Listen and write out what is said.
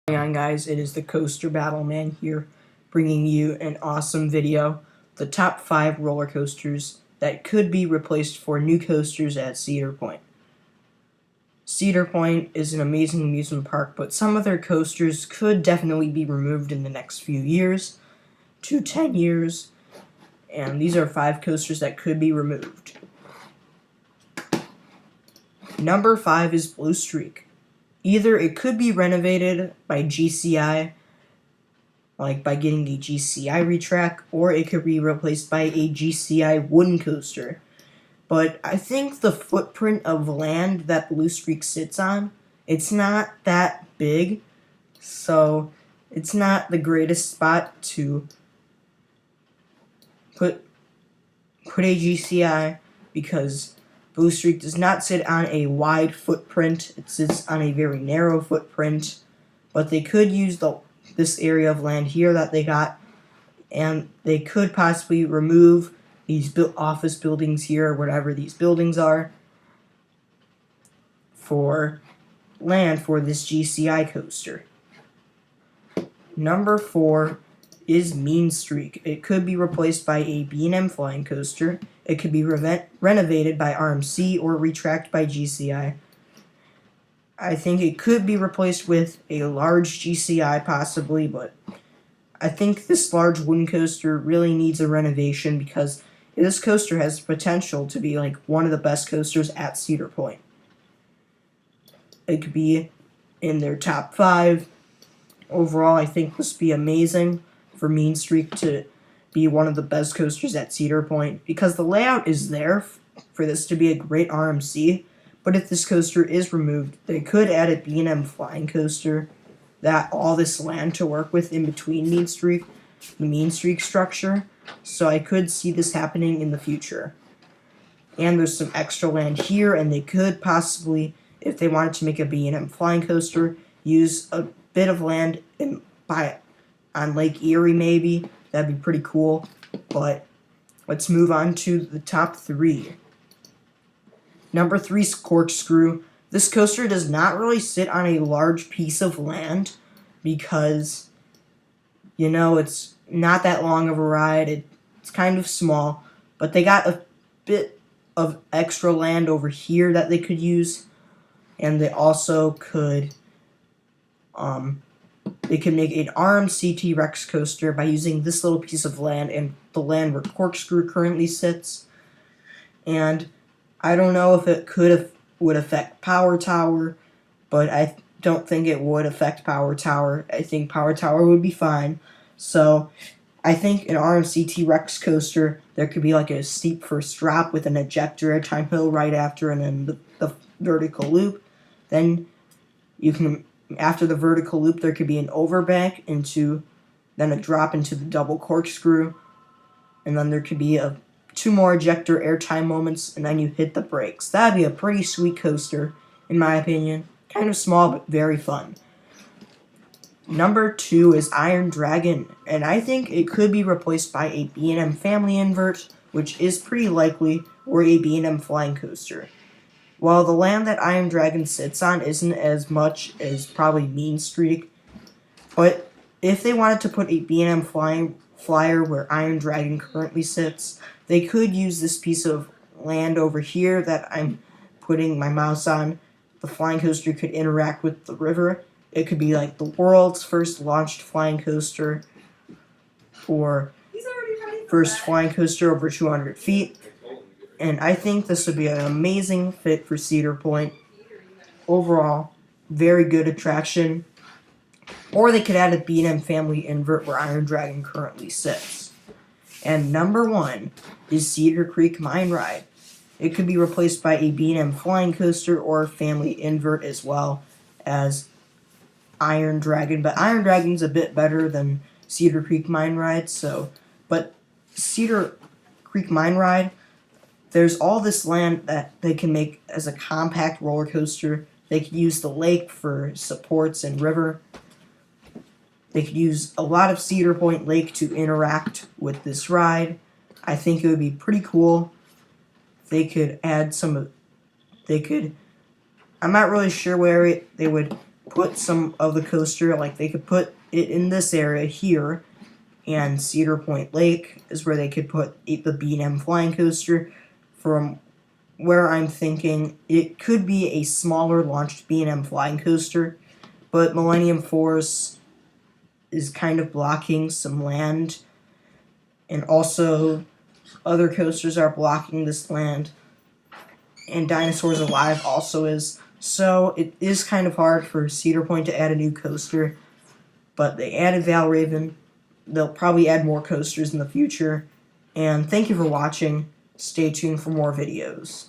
Going on, guys? It is the Coaster Battle Man here, bringing you an awesome video. The top 5 roller coasters that could be replaced for new coasters at Cedar Point. Cedar Point is an amazing amusement park, but some of their coasters could definitely be removed in the next few years to 10 years, and these are 5 coasters that could be removed. Number 5 is Blue Streak. Either it could be renovated by GCI, like by getting a GCI retrack, or it could be replaced by a GCI wooden coaster. But I think the footprint of land that Blue Streak sits on, it's not that big, so it's not the greatest spot to put a GCI, because Blue Streak does not sit on a wide footprint. It sits on a very narrow footprint. But they could use this area of land here that they got, and they could possibly remove these office buildings here, or whatever these buildings are, for land for this GCI coaster. Number 4 is Mean Streak. It could be replaced by a B&M flying coaster. It could be renovated by RMC or retracked by GCI. I think it could be replaced with a large GCI possibly, but I think this large wooden coaster really needs a renovation, because this coaster has potential to be like one of the best coasters at Cedar Point. It could be in their top 5. Overall, I think this would be amazing for Mean Streak to be one of the best coasters at Cedar Point, because the layout is there for this to be a great RMC. But if this coaster is removed, they could add a B&M flying coaster, that all this land to work with in between Mean Streak, the Mean Streak structure. So I could see this happening in the future. And there's some extra land here, and they could possibly, if they wanted to make a B&M flying coaster, use a bit of land on Lake Erie maybe. That'd be pretty cool. But let's move on to the top 3. Number 3, Scorch Screw. This coaster does not really sit on a large piece of land, because, you know, it's not that long of a ride. It's kind of small, but they got a bit of extra land over here that they could use, and they also could make an RMC T-Rex coaster by using this little piece of land and the land where Corkscrew currently sits. And I don't know if it would affect Power Tower, but I don't think it would affect Power Tower. I think Power Tower would be fine. So I think an RMC T-Rex coaster, there could be like a steep first drop with an ejector at time hill right after, and then the vertical loop. Then you can, after the vertical loop, there could be an overbank then a drop into the double corkscrew, and then there could be 2 more ejector airtime moments, and then you hit the brakes. That'd be a pretty sweet coaster, in my opinion. Kind of small, but very fun. Number 2 is Iron Dragon, and I think it could be replaced by a B&M family invert, which is pretty likely, or a B&M flying coaster. While the land that Iron Dragon sits on isn't as much as probably Mean Streak, but if they wanted to put a B&M flyer where Iron Dragon currently sits, they could use this piece of land over here that I'm putting my mouse on. The flying coaster could interact with the river. It could be like the world's first launched flying coaster, or first flying coaster over 200 feet. And I think this would be an amazing fit for Cedar Point. Overall, very good attraction. Or they could add a B&M family invert where Iron Dragon currently sits. And number 1 is Cedar Creek Mine Ride. It could be replaced by a B&M flying coaster or family invert, as well as Iron Dragon. But Iron Dragon's a bit better than Cedar Creek Mine Ride. But Cedar Creek Mine Ride, there's all this land that they can make as a compact roller coaster. They could use the lake for supports and river. They could use a lot of Cedar Point Lake to interact with this ride. I think it would be pretty cool. They could add I'm not really sure where they would put some of the coaster, like they could put it in this area here, and Cedar Point Lake is where they could put the B&M Flying Coaster. From where I'm thinking, it could be a smaller launched B&M Flying Coaster, but Millennium Force is kind of blocking some land, and also other coasters are blocking this land, and Dinosaurs Alive also is. So it is kind of hard for Cedar Point to add a new coaster, but they added Valraven. They'll probably add more coasters in the future. And thank you for watching. Stay tuned for more videos.